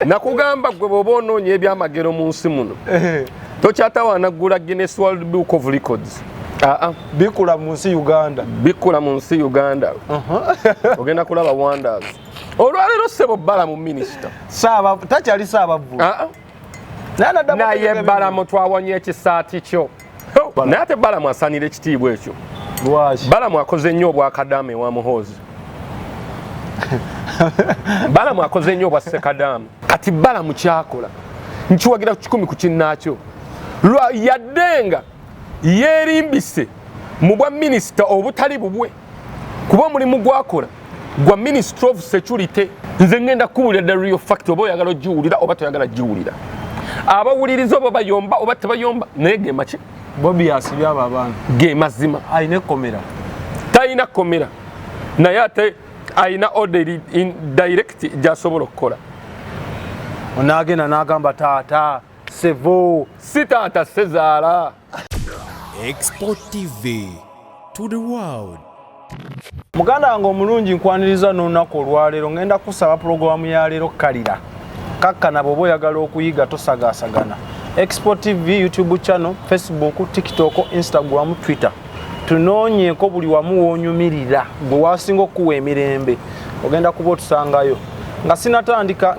nakugamba gwe bwoba onoonya ebyamagero mu nsi muno tokyatawaana ggula Guinness World Book of Records. Bikula mu nsi Uganda. Bikula mu nsi Uganda. Ogenda kulaba wonders. Olwaleero ssebo Balaam minisita. Takyali Ssaabavvu. Naye Balaam twawonye ekisaati kyo. Naye ate Balaam asaanira ekitiibwa ekyo. Lwaki? Balaam akoze nnyo obwa Kadama ewa Muhoozi. Balaam akoze nnyo obwa Ssekadamu. Kati Balaam kyakola nkiwagira ku 10 ku kinnaakyo. Yaddenga yeerimbise mu bwa minisita obutali bubwe kuba omulimu gwakola gwa Ministry of Security. Nze ngenda kuwulira the real fact oba oyagala ogiwulira oba toyagala giwulira. Abawuliriza oba bayomba oba tebayomba naye ge make Bobby asibye abo abantu ge mazima. Ayina ekkomera. Talina kkomera naye ate ayina order in direct gy'asobola okukola. Onaagenda n'agamba taata sevo si taata sezaala. xpotv to the world. Muganda wange omulungi nkwaniriza n'olunaku olwaleero ngenda kusaba pulogulaamu ya leero kalira kakkana bw'oba oyagala okuyiga tosagaasagana. xpotv YouTube channel, Facebook, TikTok, Instagram, Twitter. Tunoonyeeko buli wamu woonyumirira gwe wasinga okuwa emirembe ogenda kuba otusangayo. Nga sinatandika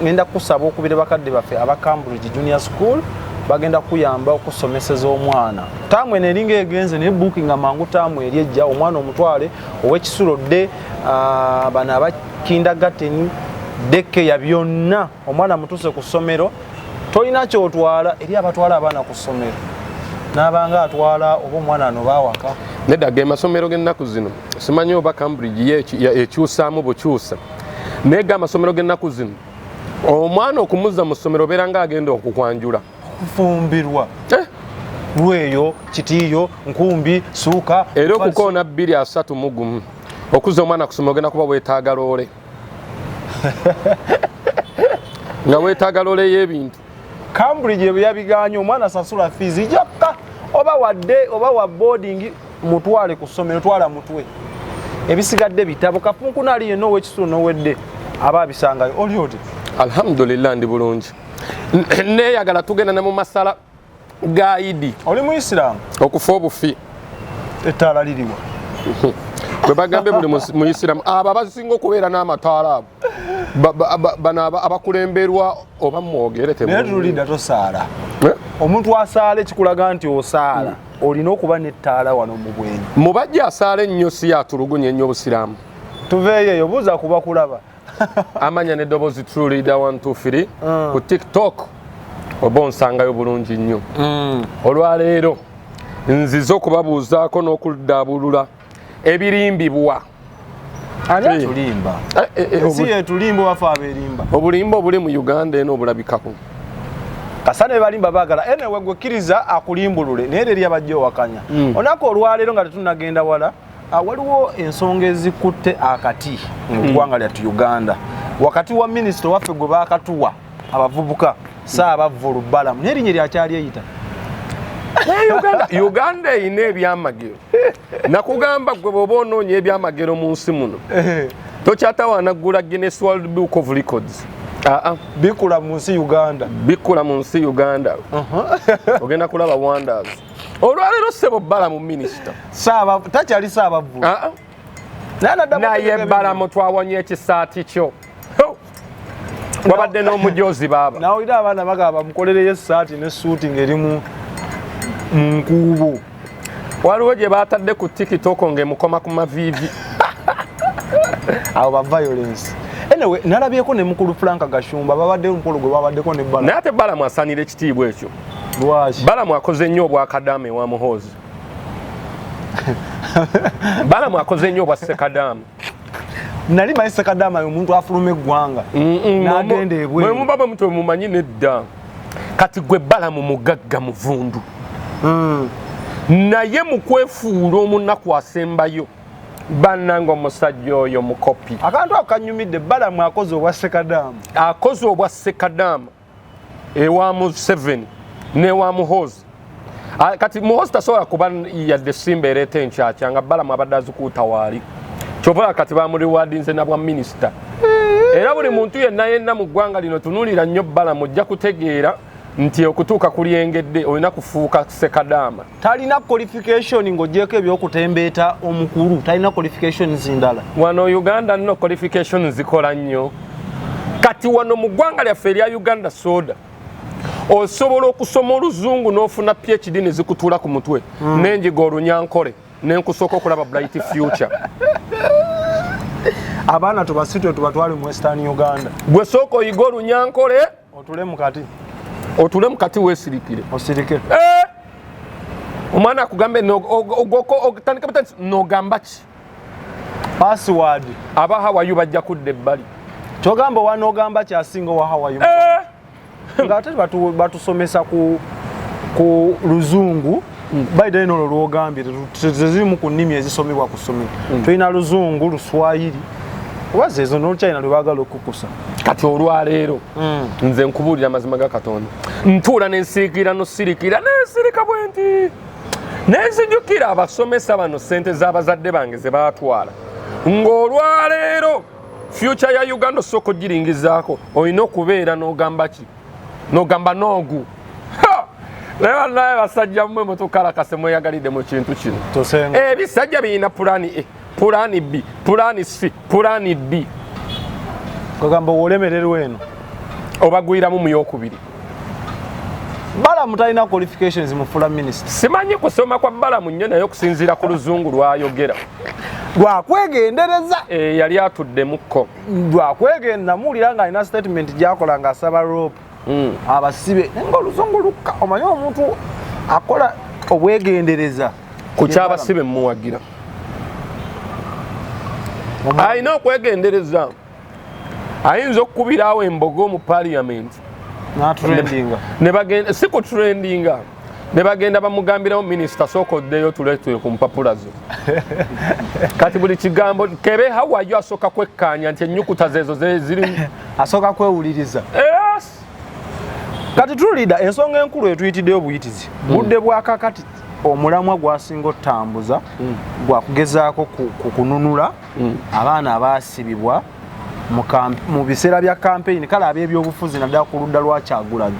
ngenda kusaba okubira bakadde baffe aba Cambridge Junior School bagenda kuyamba okusomeseza omwana. Taamu eno eringa egenze naye booking amangu taamu eri ejja omwana omutwale ow'ekisulo dde bano aba kindergarten deke ya byonna omwana mutuse ku ssomero tolina kyotwala eri abatwala abaana ku ssomero n'abanga atwala oba omwana ano baawaka. Nedda ge masomero g'ennaku zino simanyi oba Cambridge ekyusaamu bukyusa naye ge amasomero g'ennaku zino omwana okumuzza mu ssomero obeera ng'agenda okukwanjula. Kufumbirwa lweyo kitiyo nkumbi suuka era okukoona 231 okuzza omwana ku ssomero ogenda kuba weetaaga loole nga weetaaga loole y'ebintu. Cambridge ebyo yabiganye omwana sasula fees jakka oba wadde oba wa boarding mutwale ku ssomero twala mutwe ebisigadde bitabo kafunkuna ali yenna ow'ekisulo n'owedde aba abisangayo oli oti. Alhamdulillah ndi bulungi. Neeyagala tugenda ne mu masala ga Idi. Oli Muisiraamu? Okufa obufi ettaala liriwa bwe bagambe buli Muisiraamu abo abasinga okubeera n'amataala abo bano abakulemberwa oba mwogere naye tulida tosaala. Omuntu asaala ekikulaga nti osaala olina okuba n'ettaala wano mu bwenyi. Mubajja asaala ennyo si yatulugunya ennyo obusiraamu. Tuveeyo eyo buuza kuba kulaba. Amanya n'eddoboozi True Leader 123 ku TikTok oba onsangayo bulungi nnyo. Olwaleero nzize okubabuuzaako n'okuddaabulula ebirimbibwa. Ani atulimba? Si yetulimba wafa abeerimba. Obulimba obuli mu Uganda eno obulabikako. Kasana ebalimba baagala enewe gwekkiriza akulimbulule naye eri abajja owakanya. Onako olwaleero nga tetunagenda wala waliwo ensonga ezikutte akati mu ggwanga lyattu Uganda wakati wa minisita waffe gwe baakatuwa abavubuka Ssaabavvu Balaam n'erinnya lyakyali eyita. Uganda eyina ebyamagero nakugamba gwe bw'oba onoonya ebyamagero mu nsi muno tokyatawaana ggula Guinness World Book of Records. Bikula mu nsi Uganda. Bikula mu nsi Uganda. Ogenda kulaba wonders. Olwaleero ssebo Balaam minisita. Takyali Ssaabavvu. Naye Balaam twawonye ekisaati kyo. Wabadde n'omujoozi baaba. Nawulira abaana bagamba bamukolereyo essaati n'essuuti ng'erimu mu nkuubo. Waliwo gye baatadde ku TikTok ng'emukoma ku maviivi. Abo ba violence. Anyway, nalabyeko ne mukulu Frank Gashumba babadde omukolo gwe babaddeko ne Balaam. Naye ate Balaam asaanira ekitiibwa ekyo. Lwaki? Balaam akoze nnyo obwa Kadama ewa Muhoozi. Balaam akoze nnyo obwa Ssekadamu. Nali manyi Ssekadamu omuntu afuluma eggwanga. N'agenda ebweru. Mwe muba mutwe mumanyi nedda. Kati gwe Balaam mugagga muvundu. Naye mu kwefuula omunaku asembayo bannanga omusajja oyo mukopi. Akantu ako kanyumidde Balaam akoze obwa Ssekadamu. Akoze obwa Ssekadamu ewa Museveni n'ewa Muhoozi. Kati Muhoozi tasobola kuba yadde simba ereeta enkyakya nga Balaam abadde azikuuta waali. Kyova kati bamuriwadinze na bwa minisita. era buli muntu yenna mu ggwanga lino tunuulira nnyo Balaam ojja kutegeera nti okutuuka ku lyengedde olina kufuuka Kadama. Talina qualification ng'ogyeko ebyokutembeeta omukulu, talina qualifications ndala. Wano Uganda nno qualification zikola nnyo. Kati wano mu ggwanga lyaffe erya Uganda soda osobola okusoma oluzungu n'ofuna PhD ne zikutuula ku mutwe n'enjiga olunyankole n'enkusooka okulaba bright future. Abaana tubasitwe tubatwale mu Western Uganda. Gwe sooka oyiga olunyankole otule mu kati weesirikire. Osirike. Omwana akugambe otandika butandisi n'ogamba ki? Password. Aba Hawaii bajja kudda ebbali. Kyogamba wanoogamba kyasinga wa Hawaii. Ng'ate batusomesa ku luzungu. Baida ino lwogambye tezirimu ku nnimi ezisomebwa ku ssomero. Tulina luzungu, luswayiri. Obaze ezo n'olukyayina lwe baagala okukusa. Kati olwaleero nze nkubuulira amazima ga Katonda. Ntuula n'ensirikira n'osirikira n'ensirika bwe nti. N'enzijukira abasomesa bano ssente z'abazadde bange ze baatwala. Ng'olwaleero future ya Uganda osooka ogiringizaako olina okubeera n'ogamba ki? N'ogamba noogu. Naye naye basajja mmwe mutukalakase mweyagalidde mu kintu kino. Ebisajja birina pulaani A, pulaani B, pulaani C, pulaani D. Kugamba olemererwa eno obagwiramu mu yokubiri. Balaam talina qualifications mu fula minister. Simanyi kusoma kwa Balaam nnyo naye okusinziira ku luzungu lwayogera. Lwakwegendereza. Yali atuddemukko. Lwakwegenda muwulira ng'alina statement gy'akola ng'asaba rope. Abasibe nga oluzungu lukka omanyi omuntu akola obwegendereza ku kyabasibe muwagira. Alina okwegendereza. Ayinza okukubiraawo embogo mu parliament ne bagenda si ku trendinga ne bagenda bamugambirawo minisita sooka oddeyo tuleetwe ku mpapula zo. Kati buli kigambo kebe Hawaii asooka kwekkaanya nti ennyukuta zeezo ziri asooka kwewuliriza. Kati tulida ensonga enkulu etuyitiddeyo buyitizi budde bwakakati omulamwa gwasinga otambuza gwakugezaako kununula abaana abaasibibwa mu biseera bya campaign kale ab'ebyobufuzi naddala ku ludda lwa Kyagulanyi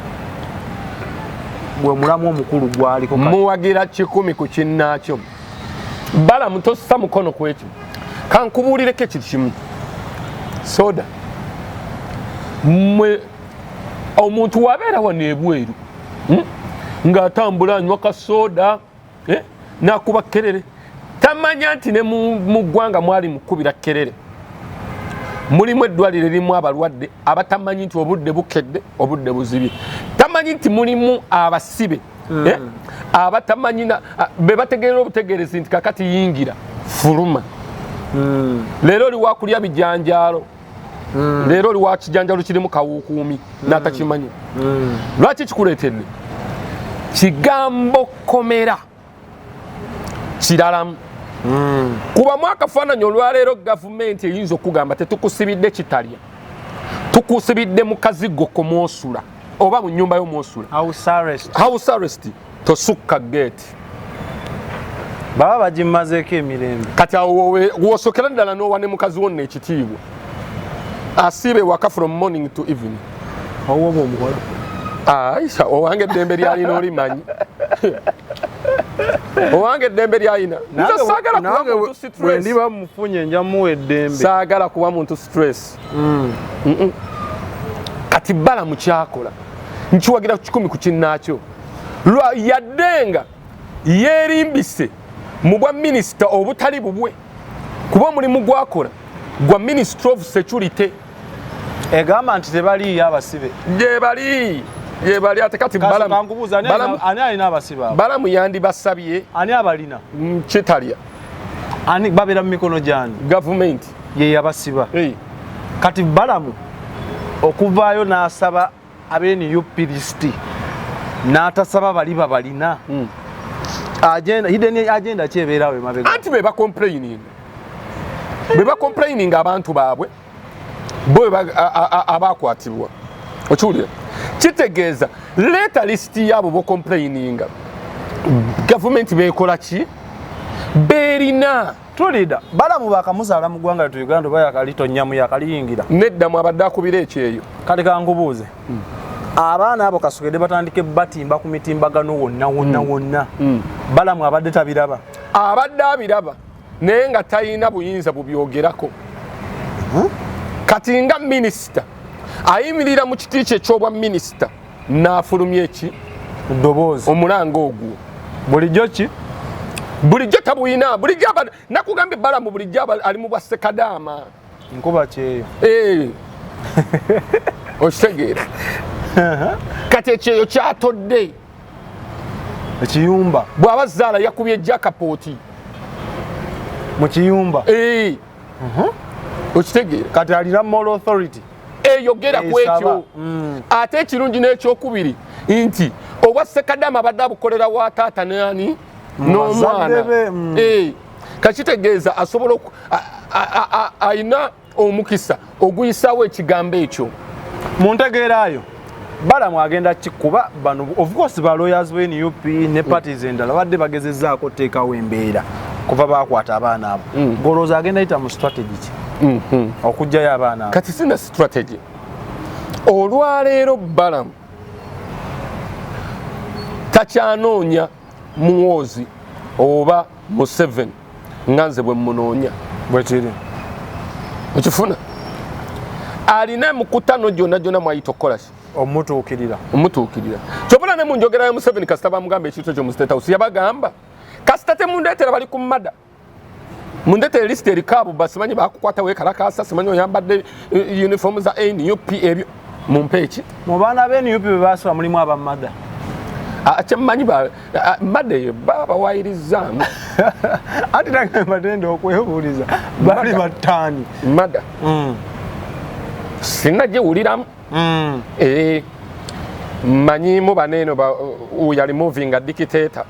gwe mulamwa omukulu gwaliko muwagira 10 ku kinnaakyo. Balaam tossa mukono ku ekyo kankubuulireko ekintu kimu soda mwe omuntu wabeera wano ebweru ng'atambula anywa kasoda n'akuba kkerere tamanya nti ne mu ggwanga mwali mukubira kkerere. Mulimu eddwaliro erimu abalwadde abatamanyi nti obudde bukedde obudde buzibye. Tamanyi nti mulimu abasibe abatamanyi be bategeera obutegerezi nti kakati yingira fuluma. Leero oli wakulya bijanjaalo. Leero oli wa kijanjalo kirimu kawukuumi n'atakimanyi. Lwaki kikuleetedde? Kigambo komera kiralamu. Kubamu akafaananyi olwaleero gavumenti eyinza okugamba tetukusibidde kitalya, tukusibidde mu kazigo komwosula oba mu nnyumba y'omwosula. House arrest tosukka gate. Baba bagimazeeko emirembe. Kati awo woosokera ddala n'owa ne mukazi wonna ekitiibwa. Asibe waka from morning to evening. Owoba omukola. Aisha owange eddembe lyalina olimanyi. Owange eddembe lyalina. Nze saagala kuba muntu stress. Bwe ndiba mufunye nja muwa eddembe. Saagala kuba muntu stress. Kati Balaam kyakola nkiwagira 10 ku kinnaakyo. Yaddenga yeerimbise mu bwa minisita obutali bubwe kuba omulimu gwakola gwa Ministry of Security. Egamba nti tebaliyo abasibe. Yebali ate kati Balaam ani alina abasibe abo? Balaam yandibasabye. Ani abalina? Kitalya. Ani babeera mu mikono gyani? Gavumenti. Ye yabasiba. Kati Balaam okuvaayo n'asaba NUP list n'atasaba bali babalina. Hidden agenda kyebeerawo emabega. Anti be complaining abantu baabwe bo abakwatibwa. Okiwulira kitegeeza leeta lisiti yaabo bo complaining. Gavumenti beekola ki? Beerina tulida Balaam bakamuzaala mu ggwanga lyatu Uganda oba yakalitonyamu yakaliyingira nedda mu abadde akubira ekyeyo kati kankubuuze abaana abo kasogedde batandike batimba ku mitimbagano wonna Balaam abadde tabiraba abadde abiraba naye nga talina buyinza bubyogerako kati nga minisita ayimirira mu kiti kye ekyobwa minisita n'afulumya eki ddoboozi omulanga ogwo bulijjo tabuyina bulijjo nakugambye Balaam bulijjo ali mu bwa Kadama nkuba kyeyo okitegeera kati ekyeyo kyatodde ekiyumba bw'aba Zaala yakubye jakapooti mu kiyumba okitegeera kati alina moral authority eyogera ku ekyo ate ekirungi n'ekyokubiri nti obwa Kadama abadde abukolera wa taata nani n'omwana kakitegeeza asobola ayina omukisa oguyisaawo ekigambo ekyo mu ntegeeraayo Balaam agenda kikuba bano of course ba lawyers be NUP ne parties endala badde bagezezzaako teekawo embeera kuva bakwata abaana abo golooza agenda yita mu strategy okugjayo abaana abo kati sina strategy olwaleero Balaam takyanoonya Muhoozi oba Museveni nga nze bwe munoonya bwe kiri okifuna alina mukutano gyonna mwayita okukola ki omutuukirira kyobula ne mu njogera ya Museveni kasita bamugamba ekintu ekyo mu State House yabagamba kasita temundeetera bali ku mmada mundeetera lisiti erikaabu basimanyi bakukwata weekalakasa simanyi oyambadde uniform za NUP ebyo mumpe eki mu baana be NUP be baasiba mulimu abamada kyemmanyi mmada eyo babawayirizzaamu ati nange matende okwebuuliza bali bataani mmada sinna giwuliramu manyimu baneeno yali movinga dikiteeta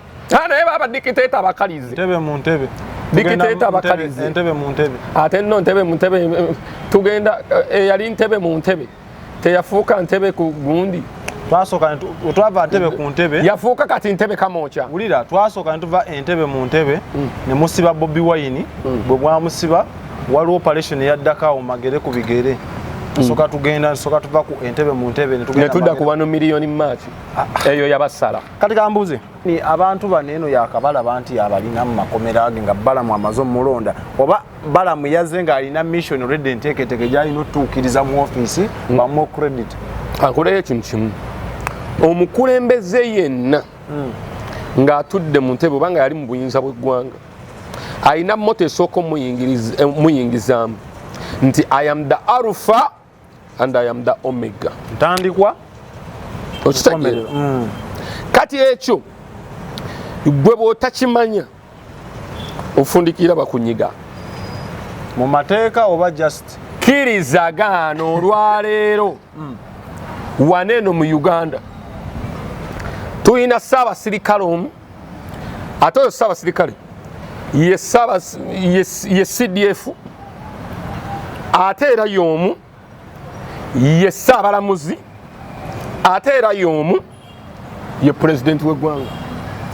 naye baba dikiteeta abakalize ntebe mu ntebe dikiteeta abakalize entebe mu ntebe ate nno ntebe mu ntebe tugenda yali ntebe mu ntebe teyafuuka ntebe ku gundi twasooka twava ntebe ku ntebe yafuuka kati ntebe kamooca wulira twasooka ne tuva entebe mu ntebe ne musiba Bobi Wine bwe bwamusiba waliwo operation yaddakaawo magere ku bigere soka tugenda soka tuva ku entebe mu ntebe ne tudda ku 1 million maachi eyo yabasala kati kambuze ni abantu baneeno yakabalaba nti abalina mu makomera nga Balaam amaze omulonda oba Balaam yazze nga alina mission ready enteeketeeke gy'alina otuukiriza mu ofiisi bamu credit akoleyo ekintu kimu omukulembeze yenna ng'atudde mu ntebe oba nga yali mu buyinza bw'eggwanga alina moto esooka omuyingizaamu nti I am the Alpha and I am the Omega ntandikwa okitegeera kati ekyo gwe bw'otakimanya ofundikira bakunyiga mu mateeka oba just kirizagaana olwaleero waneeno mu Uganda tulina ssaabasirikale omu ate oyo ssaabasirikale ye CDF ate era y'omu ye ssaabalamuzi ate era y'omu ye pulezidenti w'eggwanga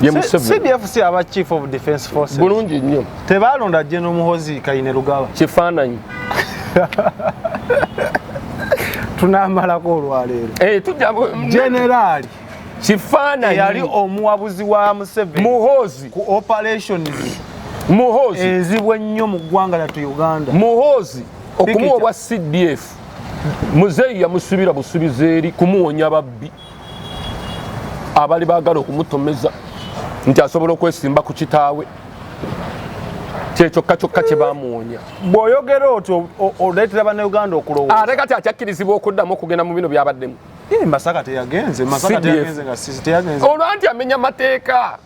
ye Museveni CDF si aba chief of defense forces bulungi nnyo tebalonda Gen Muhoozi Kayine Lugaba kifaananyi tunamalako olwaleero tujja generali kifaananyi yali omuwabuzi wa Museveni Muhoozi ku operations Muhoozi ezibwe nnyo mu ggwanga lyattu Uganda Muhoozi okumuwa obwa CDF muzeeyi yamusubira busubizi eri kumuwonya babbi abali baagala okumutomeza nti asobola okwesimba ku kitaawe kyekyoka kye bamuwonya bw'oyogera otyo oleetera bannayuganda okulowooza ate kati akyakkirizibwa okuddamu okugenda mu bino byabaddemu Masaka teyagenze nga sisi teyagenze olwa nti amenya mateeka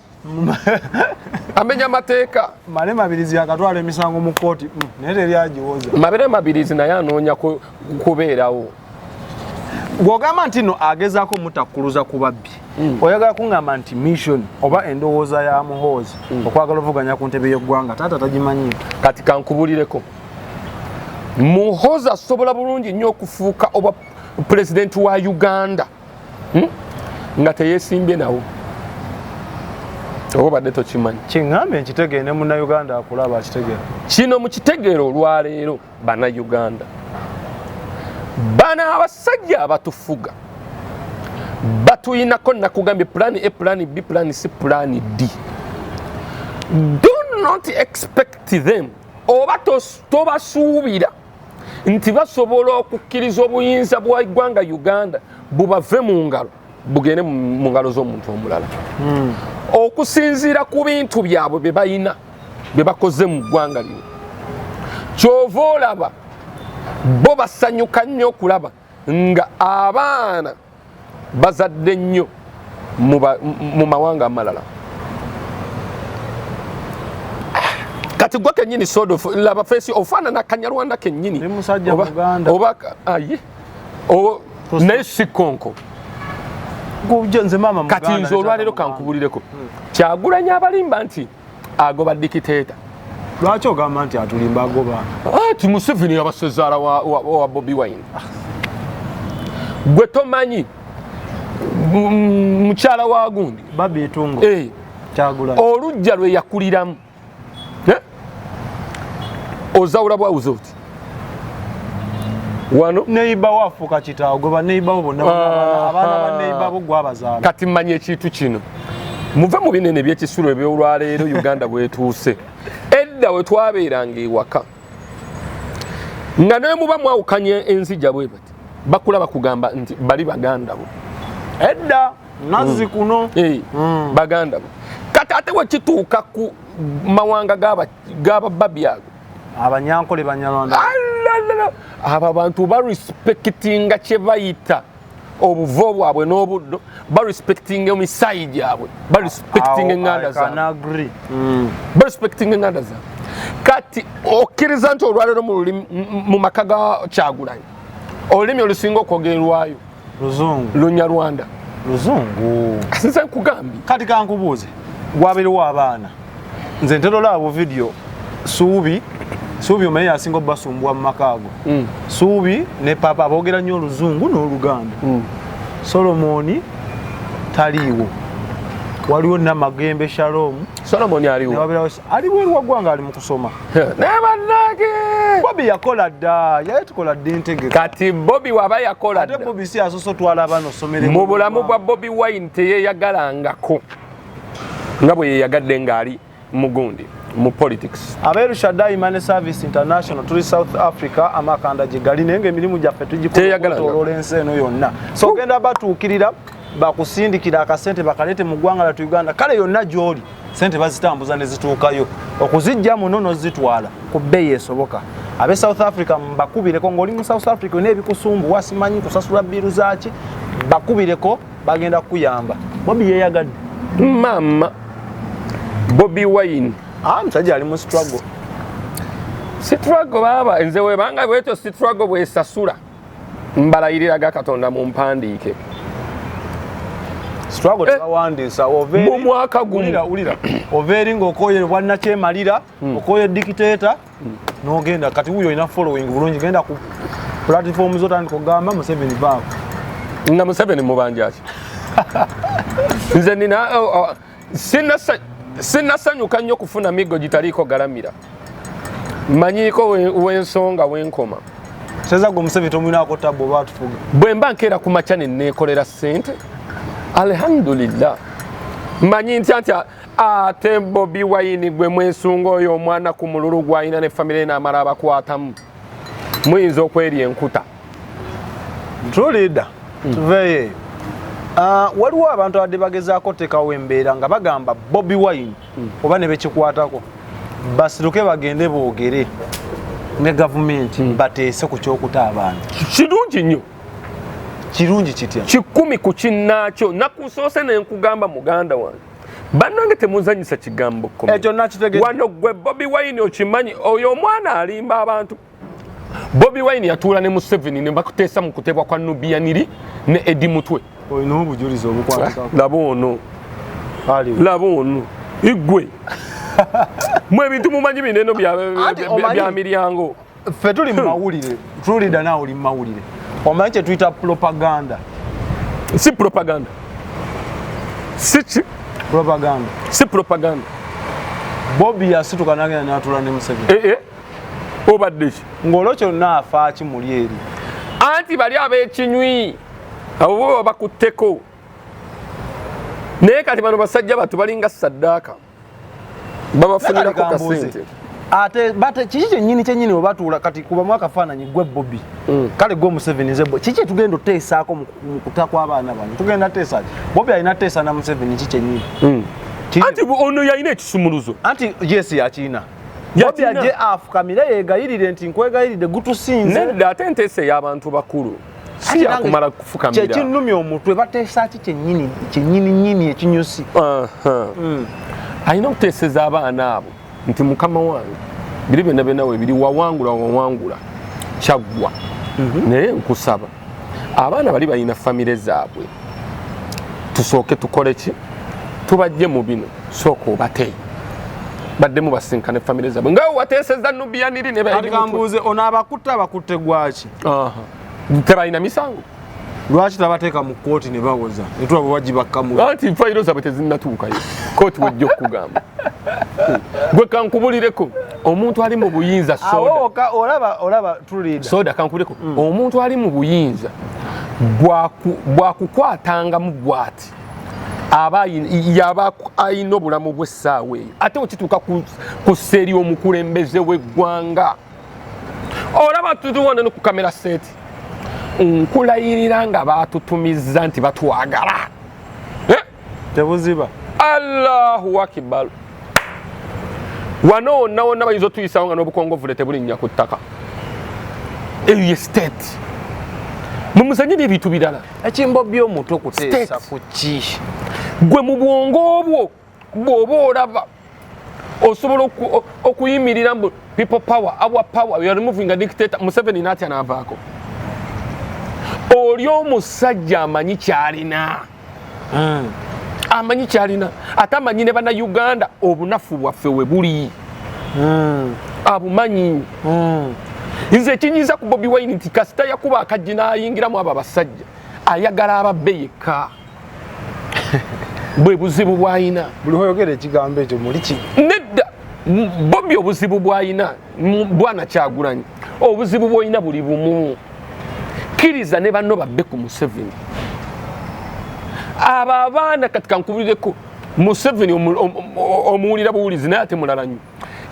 amenya mateeka male mabirizi akatwala emisango mu kooti naye teryagiwoza mabere mabirizi naye anoonya kubeerawo bw'ogamba nti no agezaako mutakkuluza ku babbi oyagala kuŋŋamba nti mission oba endowooza ya Muhoozi okwagala ovuganya ku ntebe y'eggwanga taata tagimanyi kati kankubulireko Muhoozi asobola bulungi nnyo okufuuka oba pulezidenti wa Uganda nga teyeesimbye nawo obadde tokimanyi kiŋŋambe nkitegere ne munnayuganda akulaba akitegera kino mu kitegeero olwaleero bannayuganda bano abasajja abatufuga batuyinako nakugambye plan A, plan B, plan C, plan D. Do not expect them oba tobasuubira nti basobola okukkiriza obuyinza bwa ggwanga Uganda bubave mu ngalo bugende mu ngalo z'omuntu omulala okusinziira ku bintu byabwe bye bayina bye bakoze mu ggwanga lino kyova olaba bo basanyuka nnyo okulaba nga abaana bazadde nnyo mu mawanga amalala kati gwe kennyini laba fesi ofaanana Kanyarwanda kennyini naye si konko kati nze olwaleero kankubulireko Kyagulanyi abalimba nti agoba dikiteeta lwaki ogamba nti atulimba agoba ti Museveni yabasezaala wa Bobi Wine gwe tomanyi mukyala wa gundi Babi Etungo Kyagulanyi olujja lwe yakuliramu ozawula bwawuza oti wano neiba wafuuka kitaawo gwe baneiba bo bonna abaana baneiba bo gwabazaala kati mmanyi ekintu kino muve mu binene by'ekisulo ebyolwaleero Uganda bwetuuse edda we twabeeranga ewaka nga naye muba mwawukanye enzija bwe bati bakulaba kugamba nti bali baganda bo edda nazzi kuno baganda bo kati ate wekituuka ku mawanga g'abababi ago abanyankole Banyarwanda abo abantu barespectinga kye bayita obuvo bwabwe n'obuddo barespectinga emisaayi gyabwe barespectinga enganda zaabwe barespectinga enganda zaabwe kati okkiriza nti olwaleero mu maka ga Kyagulanyi olulimi olusinga okwogererwayo Lunyarwanda Luzungu nze nkugambye kati kankubuuze gwabiriwo abaana nze nterolabo video Suubi omanyi asinga obasumbwa mu maka ago Suubi ne papa aboogera nnyo Oluzungu n'Oluganda Solomoni taliiwo waliwo Namagembe Shalom Solomoni aliwo aliwo ggwanga ali mu kusoma nebannage Bobi yakola dda yaye tukola dda entegeka kati Bobi waba yakola dda ate Bobi si asoso twala bano somere mu bulamu bwa Bobi Wine teyeeyagalangako nga bwe yeeyagadde ng'ali mugundi mu politics abeeru Shaddai Money Service International tuli South Africa amakanda gye gali naye ng'emirimu gyaffe tugikolola ensi eno yonna so genda batuukirira bakusindikira akasente bakalete mu ggwanga lyattu Uganda kale yonna gy'oli sente bazitambuza ne zituukayo okuzijja muno n'ozitwala ku bbeeyi esoboka abe South Africa mbakubireko ng'oli mu South Africa n'ebikusumbuwa simanyi kusasula bbiru zaaki bakubireko bagenda kukuyamba Bobi yeeyagadde mama Bobi Wine musajja ali mu struggle baba nze webanga bwetyo struggle bwesasula mbalayiriraga Katonda mu mpandiike struggle tawandiisa mu mwaka gumu ulira overi ng'okoye bwannakyemalira okoye dictator n'ogenda kati wuyo olina following bulungi genda ku platform zotandika okugamba Museveni baako nga Museveni mubanja ki nze nina sinasanyuka nnyo kufuna migo gitaliiko galamira mmanyiiko w'ensonga w'enkoma seza gwe Museveni tomwinaako tabbo oba atufuga bwe mba nkeera ku makya ne neekolera ssente alhamdulillah mmanyi ntya nti ate Bobi Wine gwe mwesunga oyo omwana ku mululu gw'alina ne famire n'amala abakwatamu muyinza okwerya enkuta tulida tuveeyo waliwo abantu abadde bagezaako tekawo embeera nga bagamba Bobi Wine oba ne bekikwatako basiruke bagende boogere ne gavumenti bateese ku kyokuta abaana kirungi nnyo kirungi kitya 10 ku kinnaakyo nakusoose ne nkugamba muganda wange bannange temuzanyisa kigambo ekyo nakitegeeza wano gwe Bobi Wine okimanyi oyo omwana alimba abantu Bobi Wine yatuula ne Museveni ne bakuteesa mu kutebwa kwa Nubiyaniri ne Edi Mutwe olina obujulizi obukwatako laba ono igwe mu ebintu mumanyi bineno bya miryango ffe tuli mu mawulire tulida naawe oli mu mawulire omanyi kyetuyita propaganda si propaganda si ki propaganda si propaganda. Bobby yasituka nagenda n'atula ne Museveni Obadde ki ng'olwo kyonna afa kimuli eri anti bali ab'ekinywi abo bakutteko naye kati bano basajja batu balinga saddaaka babafunirako kasente ate bate kiki kyennyini we batuula kati kubamu akafaananyi gwe Bobby kale gwe Museveni nze kiki tugenda oteesaako mu kuta kw'abaana bano tugenda teesa Bobby alina teesa na Museveni kiki kyennyini anti ono yalina ekisumuluzo anti yes yakina Bobby ajje afukamire yeegayirire nti nkwegayiridde gutusinze nedda ate enteesa ey'abantu bakulu si yakumala kufukamira kyekinnumya omutwe bateesa ki kyennyini ekinyusi alina okuteeseza abaana abo nti mukama wange biri byonna byonna we biri wawangula kyaggwa naye nkusaba abaana bali balina famire zaabwe tusooke tukole ki tubajje mu bino sooka obateyi baddemu basinkane famire zaabwe nga wateeseza nubiyaniri ne bakambuuze ono abakutte gwaki tebalina misango lwaki tabateeka mu kooti ne bawoza netulaba bagibakkamu anti fayiro zaabwe tezinnatuukayo kooti wejja okugamba gwe kankubulireko omuntu ali mu buyinza olaba tulida soda kankubulireko omuntu ali mu buyinza bwakukwatanga mu bwati yaba ayina obulamu bw'essaawa eyo ate wekituuka ku sseeri omukulembeze w'eggwanga olaba tutuwona ne ku kamera seeti nkulayirira nga baatutumizza nti batwagala tebuziba Allahu akibar wano wonna bayinza otuyisawo nga n'obukongovule tebulinnya ku ttaka eyo ye state mumuzanyire ebintu birala ekimbo by'omuntu okuteesa ku ki gwe mu bwongo obwo bw'oba olaba osobola okuyimirira mbu people power our power we are removing a dictator Museveni n'atya n'avaako oli omusajja amanyi kyalina amanyi kyalina ate amanyi ne bana Uganda obunafu bwaffe we buli abumanyi nze ekinyiza ku Bobi Wine nti kasita yakuba akajji n'ayingiramu abo abasajja ayagala ababbe yekka bwe buzibu bw'ayina buli oyogera ekigambo ekyo muli ki nedda Bobi obuzibu bw'ayina bwana Kyagulanyi obuzibu bw'olina buli bumu kkiriza ne banno babbe ku Museveni abo abaana kati kankubulireko Museveni omuwulira buwulizi naye ate mulala nnyo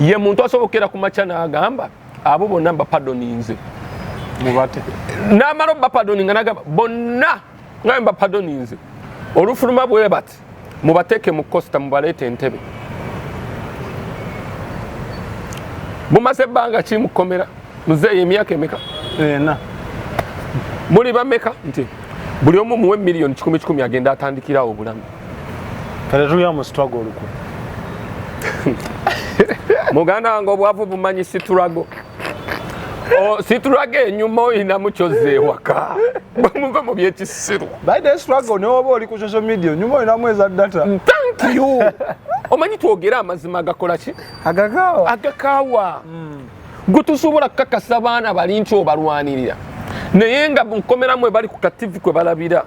ye muntu asobokera ku makya n'agamba abo bonna mbapadoninze mubate n'amala obapadoninga n'agamba bonna nga mbapadoninze olufuluma bwe bati mubateeke mu Costa mubaleete entebe mumaze ebbanga ki mukomera muzeeyo emyaka emeka muli bameka nti buli omu muwe miliyoni 10 agenda atandikirawo obulamu kale tuya mu struggle olukulu muganda wange obwavu bumanyi siturago siturago enyuma oyinamu kyozeewaka bamuve mu byekisiru by the struggle ne oba oli ku social media nyuma oyinamu eza data thank you omanyi twogera amazima agakola ki agakaawa gwe tusobola kukakasa baana bali nti obalwanirira naye nga nkomeramu bali ku kativi kwe balabira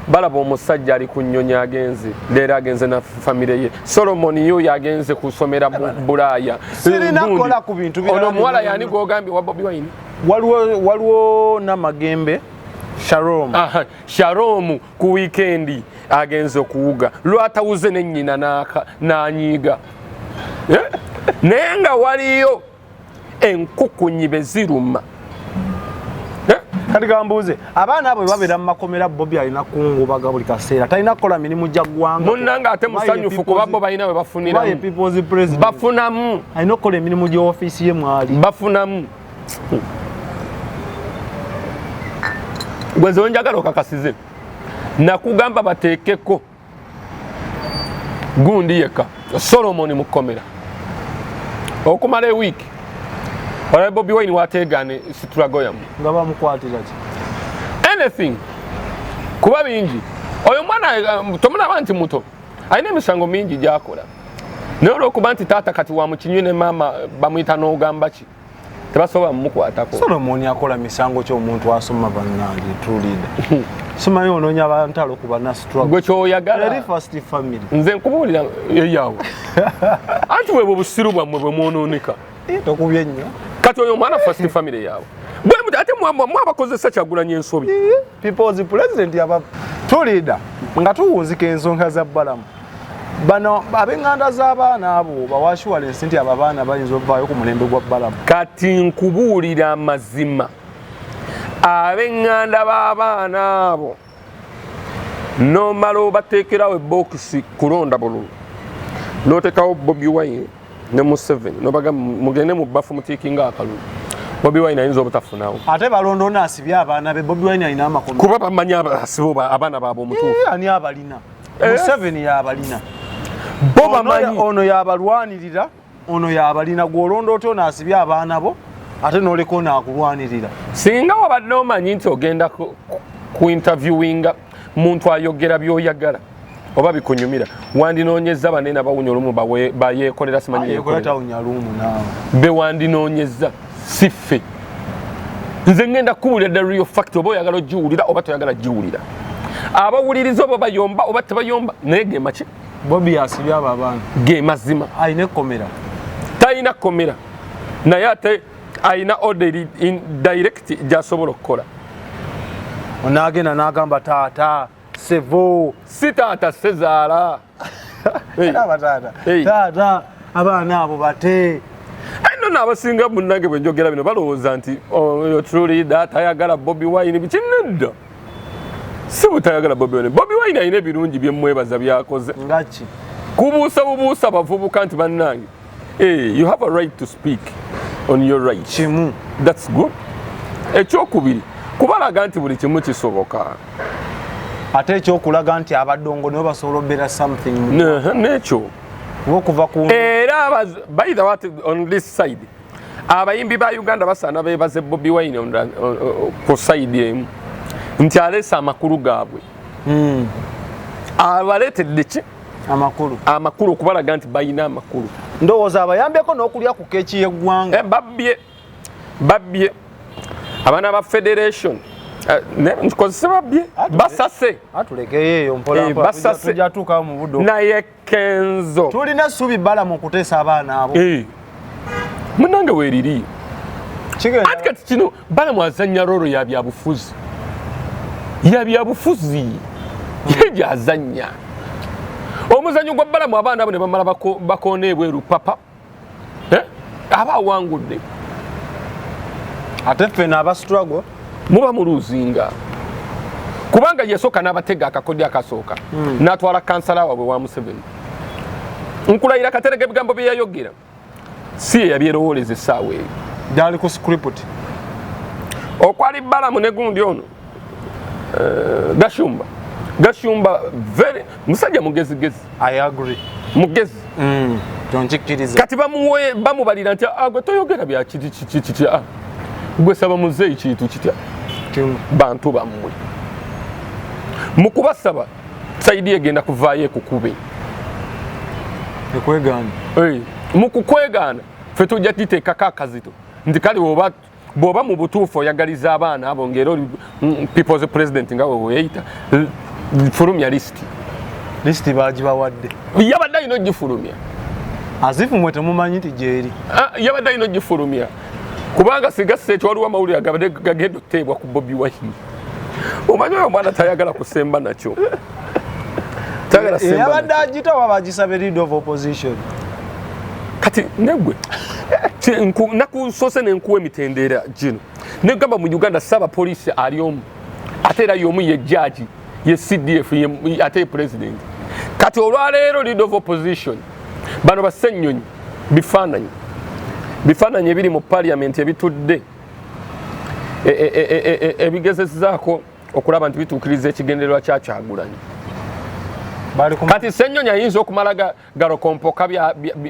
balaba omusajja ali ku nnyonyi agenze leero agenze na famire ye Solomon yo yagenze kusomera Bulaaya sirinakola ku bintu birala ono muwala yani gwogambye wa Bobi Wine waliwo Namagembe Shalom ku weekendi agenze okuwuga lwatawuze n'ennyina n'anyiiga naye nga waliyo enkukunyi beziruma kati gambuuze abaana abo babeera mu makomera Bobi alina kungubaga buli kaseera talina kukola mirimu gya ggwanga munnanga ate musanyufu kuba bo balina we bafuniramu bafunamu alina okukola emirimu gy'ofiisi ye mwali bafunamu gwe nze njagala okakasize nakugamba bateekeko gundi yekka Solomon mu kkomera okumala ewiiki olaba Bobi Wine wateegane siturago yamu nga bamukwatira ki anything kuba bingi oyo mwana tomulaba nti muto alina emisango mingi gyakola naye olwokuba nti taata kati wa mukinywi ne maama bamuyita n'ogamba ki tebasobola mumukwatako Solomon akola misango ky'omuntu asoma bannange tulida simanyi onoonya abantalo ku bannastruggle gwe kyoyagala very first family nze nkubuulira eyawo anti bwe busiru bwammwe bwe mwonooneka tokubye nnyo kati oyo omwana first family yaabwe bwe muti ate mwabakozesa Kyagulanyi ensobi people's president yaba tulida nga tuwunzika ensonga za Balaam bano ab'enganda z'abaana abo bawashuwalensi nti abo abaana bayinza okuvaayo ku mulembe gwa Balaam kati nkubuulira amazima ab'enganda b'abaana abo nomala obateekerawo ebokisi kulonda bululu n'oteekawo Bobi Wine ne Museveni nobaga mugende mu bbafu mutiikinga akalulu Bobi Wine ayinza obutafunawo ate balondo onaasibye abaana be Bobi Wine alina amakono kuba bamanyi asibe abaana baabwe omutuufu ani abalina Museveni y'abalina bo bamanyi ono y'abalwanirira ono y'abalina gw'olonda oti onaasibye abaana bo ate n'oleka onaakulwanirira singa wabadde omanyi nti ogenda ku interviewinga muntu ayogera by'oyagala oba bikunyumira wandinoonyeza banene abawunya olumu bayeekolera simanyi yeekolera be wandinoonyeza si ffe nze ngenda kuwulira the real fact oba oyagala ogiwulira oba toyagala giwulira abawuliriza oba bayomba oba tebayomba naye ge maki Bobi asibye abo abaana ge mazima ayina ekkomera talina kkomera naye ate ayina order direct gy'asobola okukola onaagenda n'agamba taata sevo si taata sezaala taata abaana abo bate eno n'abasinga munnange bwe njogera bino balowooza nti oyo tulida tayagala Bobi Wine bikinedda si butayagala Bobi Wine. Bobi Wine alina ebirungi byemmwebaza byakoze ngaki kubuusa bubuusa bavubuka nti bannange you have a right to speak on your right kimu that's good ekyokubiri kubalaga nti buli kimu kisoboka ate ekyokulaga nti abadongo nibo basobola obeera something nekyo okuva ku era by the way on this side abayimbi ba Uganda basaana beebaze Bobi Wine ku side emu nti aleese amakulu gaabwe abaleetedde ki amakulu okubalaga nti balina amakulu ndowooza abayambyeko n'okulya ku keeki y'eggwanga babbye abaana ba federation nkozese babbye basase atulekeyo eyo tujatuukawo mu buddo naye Kenzo tulina essuubi Balaam okuteesa abaana abo munnange weeriri ati kati kino Balaam azannya rolo ya byabufuzi ye gyazannya omuzannyo gwa Balaam abaana abo ne bamala bakoona ebweru papa aba awangudde ate ffena abastruggle muba muluzinga kubanga yesooka n'abatega akakodyo akasooka n'atwala kansala waabwe wa Museveni nkulayira katerega ebigambo bye yayogera si ye yabyerowooleza essaawa eyo gyali ku script okwali Balaam ne gundi ono Gashumba very musajja mugezigezi I agree mugezi tonkikkiriza kati bamubalira nti gwe toyogera bya kiti gwe saba muzeeyi kintu kitya bantu bammwe mu kubasaba saidi egenda kuvaayo ekukube ekwegaana mu kukwegaana ffe tujja tuteekako akazito nti kale bw'oba mu butuufu oyagaliza abaana abo ng'era oli people's president nga we weyita fulumya lisiti bagibawadde yabadde alina ogifulumya azifu mwe temumanyi nti gyeri yabadde alina ogifulumya kubanga sigasa ekyo waliwo amawulire agabadde gagenda okuteebwa ku Bobi Wine omanyi oyo omwana tayagala kusemba nakyo yabadde agita waba agisaba leader of opposition kati negwe nakusoose nenkuwa emitendera gino negamba mu Uganda saba poliisi ali omu ate era y'omu ye judge ye CDF ate president kati olwaleero leader of opposition bano bassennyonyi bifaananyi ebiri mu parliament ebitudde ebigezezzaako okulaba nti bituukiriza ekigendererwa kya Kyagulanyi kati Ssennyonyi ayinza okumala galokompoka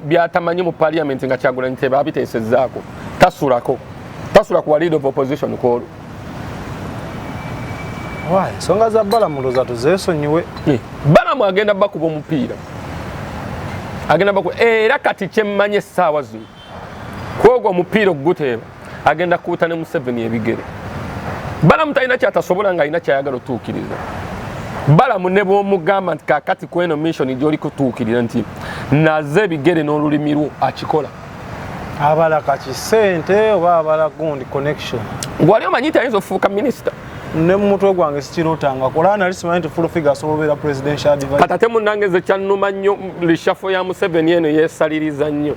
byatamanyi mu parliament nga Kyagulanyi tebabiteesezzaako tasula ku leader of opposition kwolwo ensonga za Balaam loza tuzeesonyiwe Balaam agenda bakuba omupiira era kati kyemmanyi essaawa zino kwogwo omupiira oguteeba agenda kuuta ne Museveni ebigere Balaam talina kyatasobola nga alina kyayagala otuukiriza. Balaam ne bw'omugamba nti kaakati ku eno mission gy'oli kutuukirira nti naze ebigere n'olulimi lwo akikola. Abala kaki ssente oba abala gundi connection. Gwali omanyi nti ayinza okufuuka minisita. Ne mu mutwe gwange sikirotanga kola nali simanyi nti full figure asobola presidential advisor. Kata temunnange kyannuma nnyo lishafo ya Museveni eno yeesaliriza nnyo.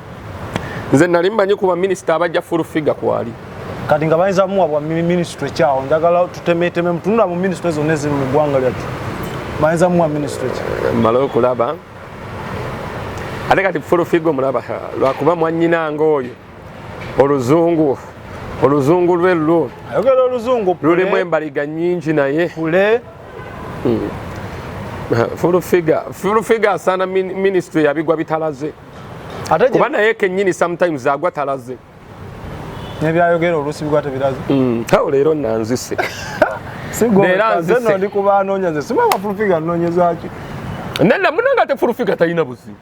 Nze nali mmanyi kuba minisita abajja full figure kwali. Kati nga bayinza muwabwa ministry kyawo njagala tutemeteme mutunula mu ministry zonna eziri mu ggwanga lyattu. Bayinza muwa ministry kyawo. Mmala okulaba. Ate kati full figure mulaba lwakuba mwannyinanga oyo oluzungu lwe lwo. Ayogera oluzungu lulimu embaliga nnyingi naye. Pule. Full figure asaana ministry yabigwa bitalaze. Kuba naye kennyini sometimes agwa talaze. Nebyayogera oluusi bigwa tebiraze. Awo leero nanzise. Leero nze ndi kuba anoonya nze simanya full figure anoonyeza ki. Nenda munanga te full figure talina buzibu.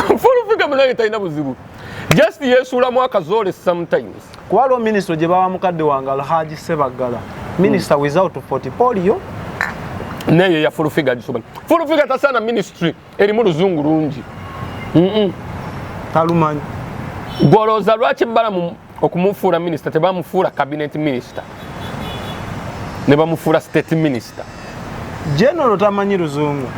Full figure munanga talina buzibu. Just yesuulamu akazoole sometimes. Kuwaliwo minisitule gye bawa mukadde wange Alhaji Sebagala. Minister without portfolio. Naye ya full figure gisobola. Full figure tasaana ministry erimu luzungu lungi. Talumanyi. Gwolooza lwaki Balaam okumufuula minisita tebamufuula cabinet minister ne bamufuula state minister. General tamanyi luzungu.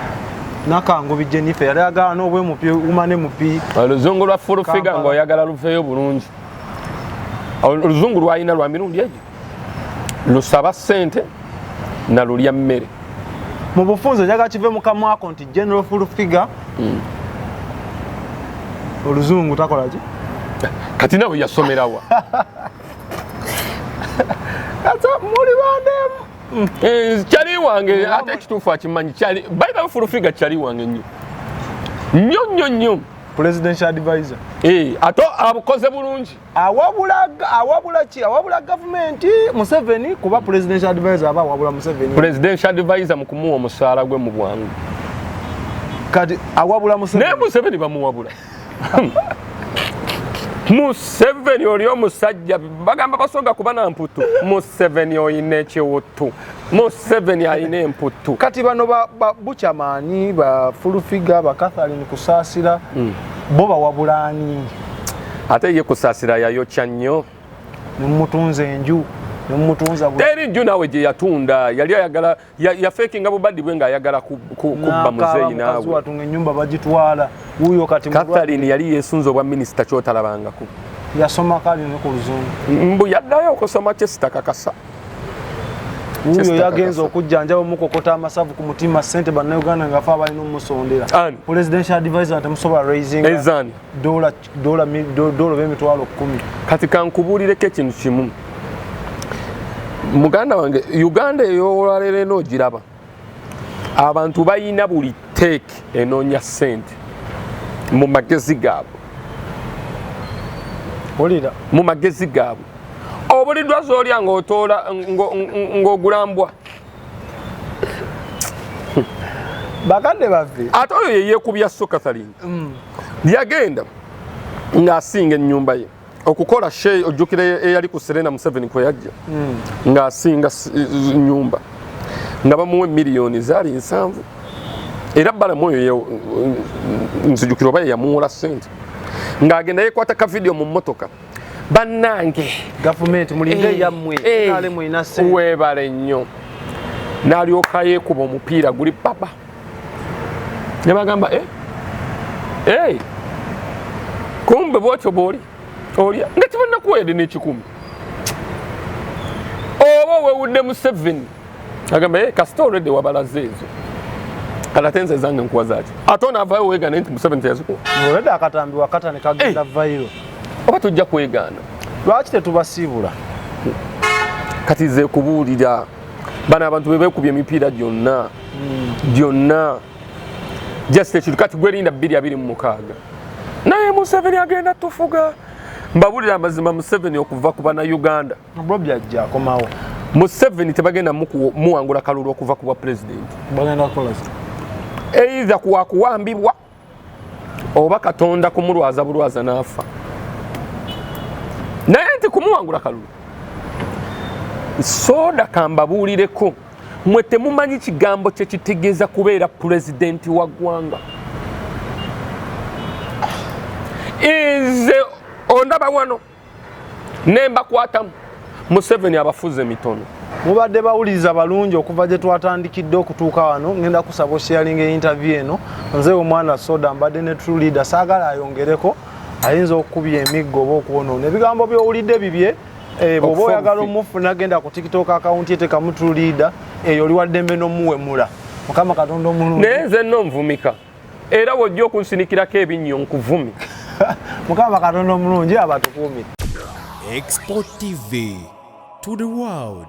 Nakangubi Jennifer yali agala n'obwemupi umane mupi. Oluzungu lwa full figure ng'oyagala luveeyo bulungi. Oluzungu lwalina lwa mirundi egyo. Lusaba ssente na lulya mmere. Mu bufunze njagala kive mu kamwako nti general full figure. Oluzungu takola ki? Kati nawe yasomerawa. Kata muli bandemu. Kyali wange ate ekituufu akimanyi kyali bayina full figure kyali wange nnyo. Presidential advisor. Ato abukoze bulungi. Awabula government Museveni kuba presidential advisor aba awabula Museveni. Presidential advisor mu kumuwa omusaala gwe mu bwangu. Kati awabula Museveni. Ne Museveni bamuwabula. Museveni oli omusajja bagamba basonga kuba na mputu. Museveni oyina ekiwutu. Museveni ayina emputu. Kati bano ba Buchamani ba full figure ba Catherine kusaasira bo bawabulani. Ate ye kusaasira yayokya nnyo. Mumutunze enju. Mumutunza bwe. Teri nju nawe gye yatunda yali ayagala ya faking abubadi bwe nga ayagala kubba muzeyi nawe. Kazi watunga ennyumba bagitwala. Uyo kati Catherine yali yesunza obwa minister kyotalabangako. Yasoma kali ne ku luzungu. Mbu yaddayo okusoma kyesita kakasa. Uyo yagenza okujjanja omukokota amasavu ku mutima sente banna Uganda ngafa balina omusondera. Presidential advisor temusobola raising dola b'emitwalo 10. Kati kankubuulireko ekintu kimu. Muganda wange Uganda ey'olwaleero enoogiraba. Abantu balina buli teeki enoonya ssente mu magezi gaabwe. Olira mu magezi gaabwe. Obuliddwa z'olya ng'otoola ng'ogulambwa. Bakadde baffe. Ate oyo ye yeekubya so Catherine. Yagenda ng'asinga ennyumba ye. Okukola shey ojjukira eyali ku Serena Museveni kwe yajja. Ng'asinga nnyumba. Nga bamuwa miliyoni zaali 7. Era Balaam oyo nzijukira oba yamuwola ssente. Ng'agenda yeekwata ka video mu mmotoka. Bannange government mulinge yammwe kale mwina ssente. Weebale nnyo. N'alyoka yeekuba omupiira guli papa. Ne bagamba kumbe bwotyo bw'oli olya nga tebannakuweede n'ekikumi. Oba weewudde Museveni agamba kasita olwedde wabalaze ezo. Kala tenze zange nkuwaza ati. Ate onaavaayo weegaana nti Museveni teyazikuwa. Olwedde akatambi wakata ne kagenda vairo. Oba tujja kwegaana. Lwaki tetubasiibula? Kati ze kubuulira bano abantu be beekubya emipiira gyonna. Just ekintu kati gwerinda 2026. Naye Museveni agenda tufuga. Mbabuulira amazima Museveni okuva ku bana Uganda. Bobi ajja akomawo. Museveni tebagenda muwangula kalulu okuva ku bwa president. Bagenda kukola either kuwambibwa oba Katonda kumulwaza bulwaza n'afa. Naye nti kumuwangula kalulu. soda kambabuulireko mwe temumanyi kigambo kye kitegeeza kubeera pulezidenti wa ggwanga. Nze ondaba wano ne mbakwatamu Museveni abafuze mitono. Mubadde bawuliriza balungi okuva gye twatandikidde okutuuka wano. Ngenda kusaba sharing interview eno. Nze omwana soda mbadde ne true leader saagala ayongereko ayinza okukubya emiggo oba okwonoona ebigambo by'owulidde bibye. Bw'oba oyagala omufuna agenda ku TikTok account ye tekamu true leader eyo oli waddembe n'omuwemula. Mukama Katonda omulungi. Naye nze nno nvumika era wojja okunsinikirako ebinnyo nkuvumi. Mukama Katonda omulungi abatukuumire. xpotv to the world.